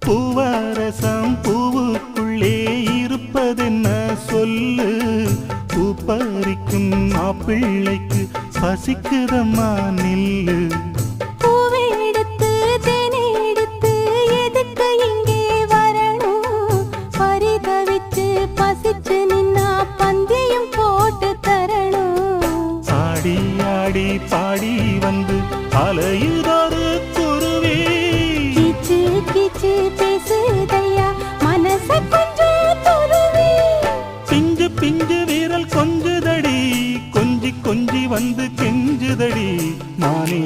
பூவரசம் பூவுக்குள்ளே இருப்பதென்ன சொல்லு, பூ பறிக்கும் மாப்பிள்ளைக்கு பசிக்குதம்மா நில்லு. பூவெடுத்து தேனெடுத்து எதுக்கு இங்கே வரணும், பரிதவிச்சு பசிச்சு நின்னா பந்தியும் போட்டு தரணும். ஆடி ஆடி பாடி வந்து அலையுதொரு குருவி, கீச்சு கீச்சு பேசுதையா மனச கொஞ்சம் துருவி. பிஞ்சு பிஞ்சு வீரல் கொஞ்சுதடி, கொஞ்சி கொஞ்சி வந்து கெஞ்சுதடி மானே